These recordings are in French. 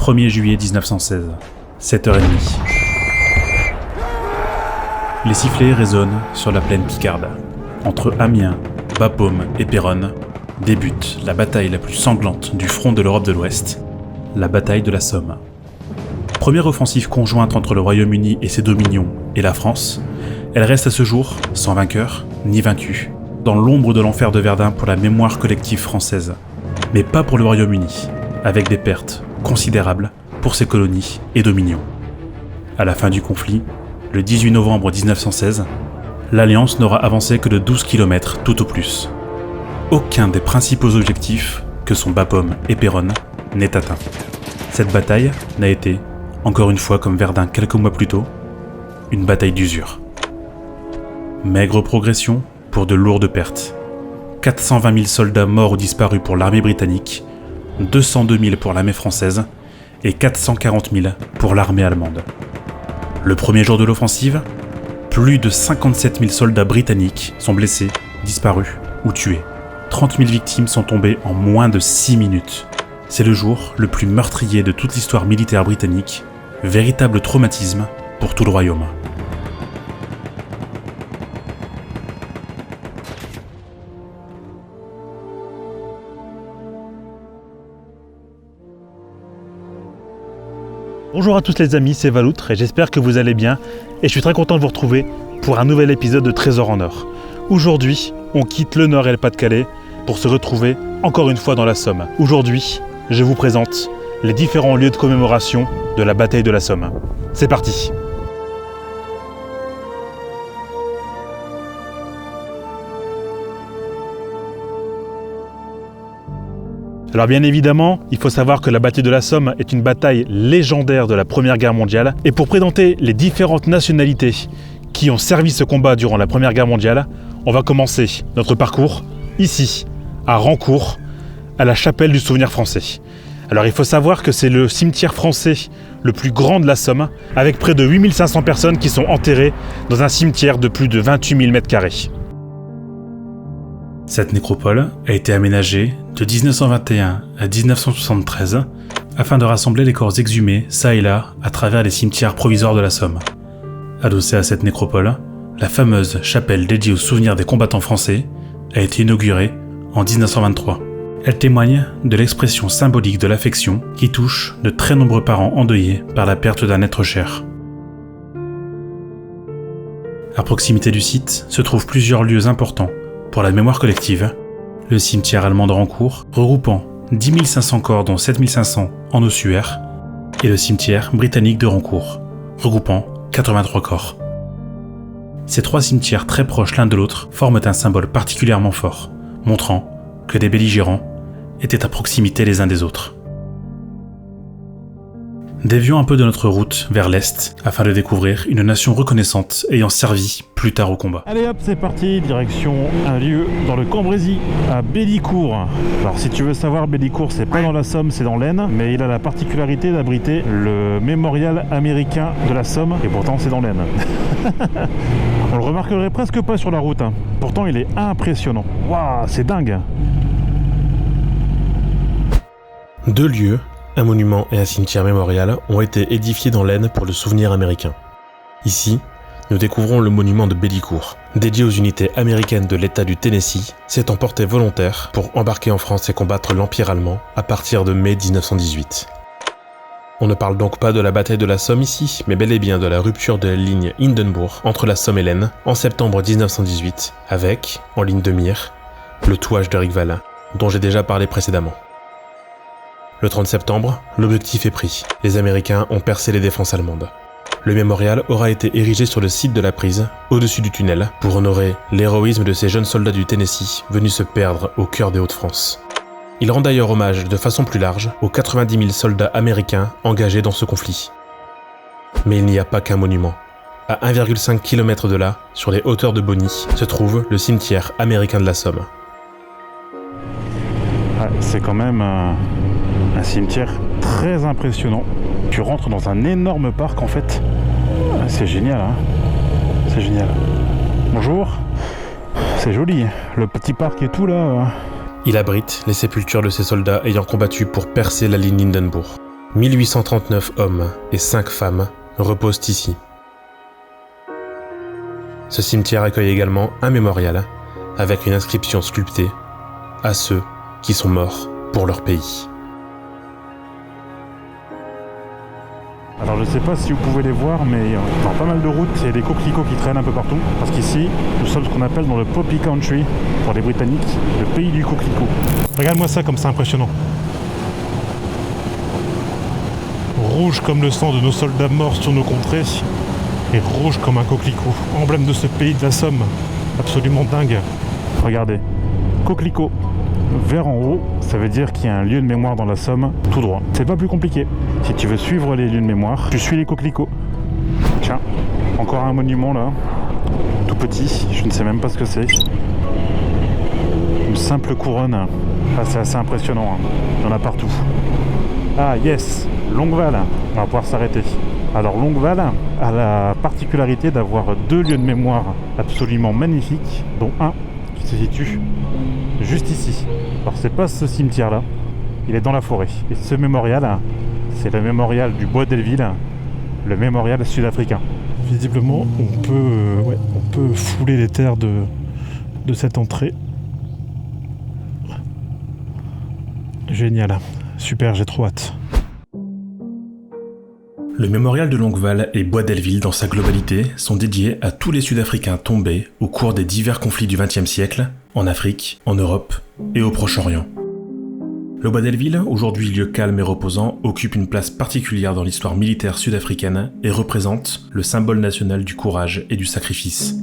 1er juillet 1916, 7h30. Les sifflets résonnent sur la plaine picarde. Entre Amiens, Bapaume et Péronne débute la bataille la plus sanglante du front de l'Europe de l'Ouest, la bataille de la Somme. Première offensive conjointe entre le Royaume-Uni et ses dominions et la France, elle reste à ce jour sans vainqueur ni vaincu, dans l'ombre de l'enfer de Verdun pour la mémoire collective française, mais pas pour le Royaume-Uni, avec des pertes considérables pour ses colonies et dominions. À la fin du conflit, le 18 novembre 1916, l'Alliance n'aura avancé que de 12 km tout au plus. Aucun des principaux objectifs, que sont Bapaume et Péronne, n'est atteint. Cette bataille n'a été, encore une fois comme Verdun quelques mois plus tôt, une bataille d'usure. Maigre progression pour de lourdes pertes. 420 000 soldats morts ou disparus pour l'armée britannique, 202 000 pour l'armée française et 440 000 pour l'armée allemande. Le premier jour de l'offensive, plus de 57 000 soldats britanniques sont blessés, disparus ou tués. 30 000 victimes sont tombées en moins de 6 minutes. C'est le jour le plus meurtrier de toute l'histoire militaire britannique, véritable traumatisme pour tout le royaume. Bonjour à tous les amis, c'est Valoutre et j'espère que vous allez bien et je suis très content de vous retrouver pour un nouvel épisode de Trésor en Or. Aujourd'hui, on quitte le Nord et le Pas-de-Calais pour se retrouver encore une fois dans la Somme. Aujourd'hui, je vous présente les différents lieux de commémoration de la bataille de la Somme. C'est parti! Alors bien évidemment, il faut savoir que la bataille de la Somme est une bataille légendaire de la Première Guerre mondiale. Et pour présenter les différentes nationalités qui ont servi ce combat durant la Première Guerre mondiale, on va commencer notre parcours ici, à Rancourt, à la chapelle du souvenir français. Alors il faut savoir que c'est le cimetière français le plus grand de la Somme, avec près de 8500 personnes qui sont enterrées dans un cimetière de plus de 28 000 m². Cette nécropole a été aménagée de 1921 à 1973 afin de rassembler les corps exhumés çà et là à travers les cimetières provisoires de la Somme. Adossée à cette nécropole, la fameuse chapelle dédiée aux souvenirs des combattants français a été inaugurée en 1923. Elle témoigne de l'expression symbolique de l'affection qui touche de très nombreux parents endeuillés par la perte d'un être cher. À proximité du site se trouvent plusieurs lieux importants pour la mémoire collective, le cimetière allemand de Rancourt, regroupant 10 500 corps dont 7 500 en ossuaire, et le cimetière britannique de Rancourt, regroupant 83 corps. Ces trois cimetières très proches l'un de l'autre forment un symbole particulièrement fort, montrant que les belligérants étaient à proximité les uns des autres. Dévions un peu de notre route vers l'Est afin de découvrir une nation reconnaissante ayant servi plus tard au combat. Allez hop, c'est parti, direction un lieu dans le Cambrésis, à Bellicourt. Alors si tu veux savoir, Bellicourt c'est pas dans la Somme, c'est dans l'Aisne, mais il a la particularité d'abriter le mémorial américain de la Somme, et pourtant c'est dans l'Aisne. On le remarquerait presque pas sur la route, hein. Pourtant il est impressionnant. Waouh, c'est dingue. Deux lieux, un monument et un cimetière mémorial, ont été édifiés dans l'Aisne pour le souvenir américain. Ici, nous découvrons le monument de Bellicourt, dédié aux unités américaines de l'État du Tennessee, s'étant porté volontaire pour embarquer en France et combattre l'Empire allemand à partir de mai 1918. On ne parle donc pas de la bataille de la Somme ici, mais bel et bien de la rupture de la ligne Hindenburg entre la Somme et l'Aisne en septembre 1918, avec, en ligne de mire, le touage de Rigval, dont j'ai déjà parlé précédemment. Le 30 septembre, l'objectif est pris. Les Américains ont percé les défenses allemandes. Le mémorial aura été érigé sur le site de la prise, au-dessus du tunnel, pour honorer l'héroïsme de ces jeunes soldats du Tennessee venus se perdre au cœur des Hauts-de-France. Il rend d'ailleurs hommage de façon plus large aux 90 000 soldats américains engagés dans ce conflit. Mais il n'y a pas qu'un monument. À 1,5 km de là, sur les hauteurs de Bonny, se trouve le cimetière américain de la Somme. C'est quand même un cimetière très impressionnant. Tu rentres dans un énorme parc en fait. C'est génial, hein. C'est génial. Bonjour. C'est joli, le petit parc et tout là. Il abrite les sépultures de ces soldats ayant combattu pour percer la ligne Hindenburg. 1839 hommes et 5 femmes reposent ici. Ce cimetière accueille également un mémorial avec une inscription sculptée à ceux qui sont morts pour leur pays. Alors je sais pas si vous pouvez les voir, mais dans pas mal de routes, il y a des coquelicots qui traînent un peu partout. Parce qu'ici, nous sommes ce qu'on appelle dans le Poppy Country, pour les Britanniques, le pays du coquelicot. Regarde-moi ça comme c'est impressionnant. Rouge comme le sang de nos soldats morts sur nos contrées, et rouge comme un coquelicot, emblème de ce pays de la Somme, absolument dingue. Regardez, coquelicot, vert en haut, ça veut dire qu'il y a un lieu de mémoire dans la Somme, tout droit. C'est pas plus compliqué. Si tu veux suivre les lieux de mémoire, tu suis les coquelicots. Tiens, encore un monument là, tout petit, je ne sais même pas ce que c'est. Une simple couronne, ah, c'est assez impressionnant, hein. Il y en a partout. Ah yes, Longueval, on va pouvoir s'arrêter. Alors Longueval a la particularité d'avoir 2 lieux de mémoire absolument magnifiques, dont un qui se situe juste ici. Alors c'est pas ce cimetière là, il est dans la forêt. Et ce mémorial, c'est le mémorial du Bois d'Elleville, le mémorial sud-africain. Visiblement on peut fouler les terres de cette entrée. Génial, super, j'ai trop hâte. Le mémorial de Longueval et Bois d'Elleville dans sa globalité sont dédiés à tous les Sud-Africains tombés au cours des divers conflits du XXe siècle, en Afrique, en Europe et au Proche-Orient. Le Bois d'Elleville, aujourd'hui lieu calme et reposant, occupe une place particulière dans l'histoire militaire sud-africaine et représente le symbole national du courage et du sacrifice.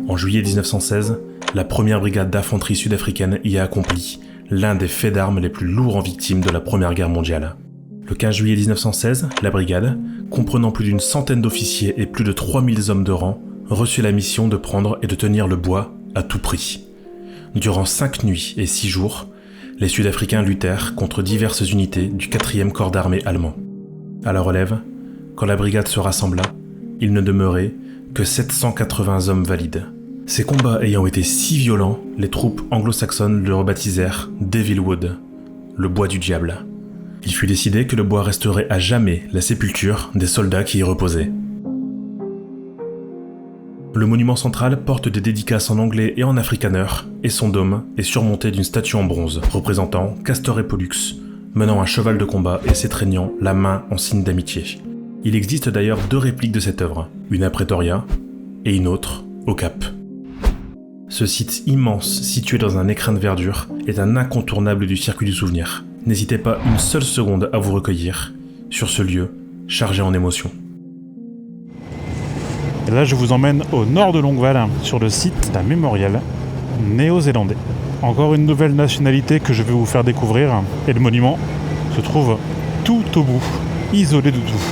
En juillet 1916, la première brigade d'infanterie sud-africaine y a accompli l'un des faits d'armes les plus lourds en victimes de la Première Guerre mondiale. Le 15 juillet 1916, la brigade, comprenant plus d'une centaine d'officiers et plus de 3000 hommes de rang, reçut la mission de prendre et de tenir le bois à tout prix. Durant 5 nuits et 6 jours, les Sud-Africains luttèrent contre diverses unités du 4e corps d'armée allemand. À la relève, quand la brigade se rassembla, il ne demeurait que 780 hommes valides. Ces combats ayant été si violents, les troupes anglo-saxonnes le rebaptisèrent Devil Wood, le bois du diable. Il fut décidé que le bois resterait à jamais la sépulture des soldats qui y reposaient. Le monument central porte des dédicaces en anglais et en afrikaner, et son dôme est surmonté d'une statue en bronze représentant Castor et Pollux, menant un cheval de combat et s'étreignant la main en signe d'amitié. Il existe d'ailleurs 2 répliques de cette œuvre, une à Pretoria et une autre au Cap. Ce site immense, situé dans un écrin de verdure, est un incontournable du circuit du souvenir. N'hésitez pas une seule seconde à vous recueillir sur ce lieu chargé en émotions. Et là, je vous emmène au nord de Longueval, sur le site d'un mémorial néo-zélandais. Encore une nouvelle nationalité que je vais vous faire découvrir, et le monument se trouve tout au bout, isolé de tout.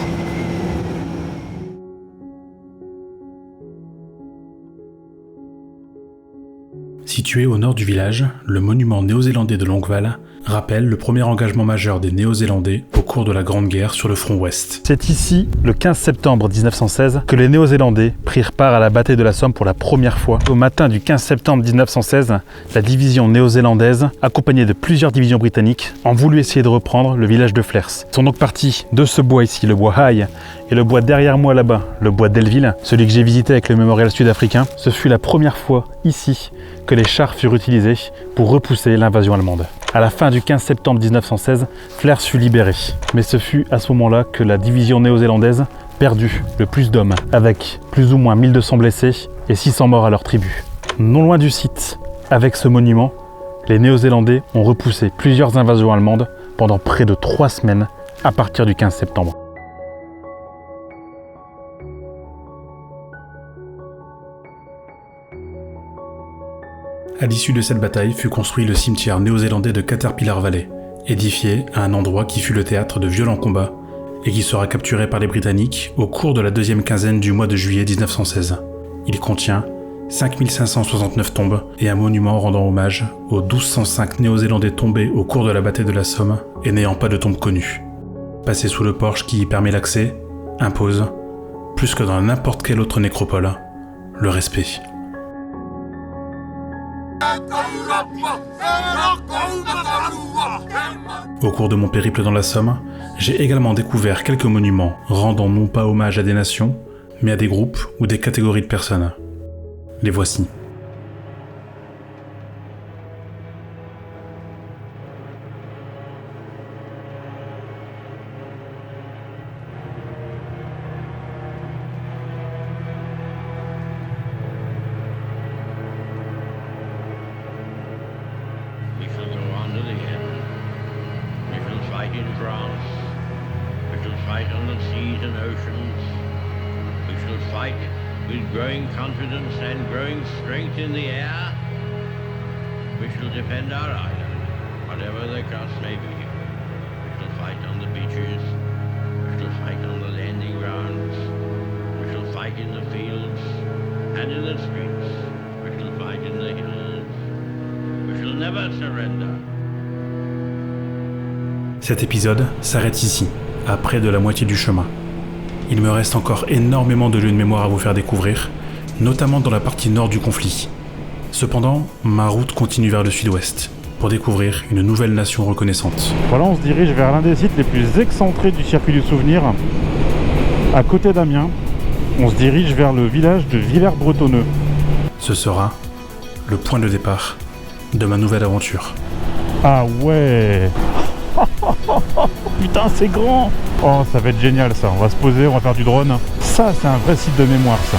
Situé au nord du village, le monument néo-zélandais de Longueval rappelle le premier engagement majeur des Néo-Zélandais au cours de la Grande Guerre sur le front ouest. C'est ici, le 15 septembre 1916, que les Néo-Zélandais prirent part à la bataille de la Somme pour la première fois. Au matin du 15 septembre 1916, la division néo-zélandaise, accompagnée de plusieurs divisions britanniques, ont voulu essayer de reprendre le village de Flers. Ils sont donc partis de ce bois ici, le bois High, et le bois derrière moi là-bas, le bois d'Elleville, celui que j'ai visité avec le mémorial sud-africain. Ce fut la première fois ici que les chars furent utilisés pour repousser l'invasion allemande. À la fin du 15 septembre 1916, Flers fut libéré. Mais ce fut à ce moment-là que la division néo-zélandaise perdut le plus d'hommes, avec plus ou moins 1200 blessés et 600 morts à leur tribu. Non loin du site, avec ce monument, les Néo-Zélandais ont repoussé plusieurs invasions allemandes pendant près de 3 semaines à partir du 15 septembre. À l'issue de cette bataille fut construit le cimetière néo-zélandais de Caterpillar Valley, édifié à un endroit qui fut le théâtre de violents combats et qui sera capturé par les Britanniques au cours de la 2e quinzaine du mois de juillet 1916. Il contient 5569 tombes et un monument rendant hommage aux 1205 Néo-Zélandais tombés au cours de la bataille de la Somme et n'ayant pas de tombe connue. Passer sous le porche qui y permet l'accès impose, plus que dans n'importe quelle autre nécropole, le respect. Au cours de mon périple dans la Somme, j'ai également découvert quelques monuments rendant non pas hommage à des nations, mais à des groupes ou des catégories de personnes. Les voici. We shall go on to the end. We shall fight in France. We shall fight on the seas and oceans. We shall fight with growing confidence and growing strength in the air. We shall defend our island, whatever the cost may be. We shall fight on the beaches. We shall fight on the landing grounds. We shall fight in the fields and in the streets. We shall fight in the hills. We shall never surrender. Cet épisode s'arrête ici, à près de la moitié du chemin. Il me reste encore énormément de lieux de mémoire à vous faire découvrir, notamment dans la partie nord du conflit. Cependant, ma route continue vers le sud-ouest, pour découvrir une nouvelle nation reconnaissante. Voilà, on se dirige vers l'un des sites les plus excentrés du circuit du souvenir. À côté d'Amiens, on se dirige vers le village de Villers-Bretonneux. Ce sera le point de départ de ma nouvelle aventure. Ah ouais. Putain, c'est grand. Oh, ça va être génial ça. On va se poser, on va faire du drone. Ça, c'est un vrai site de mémoire ça.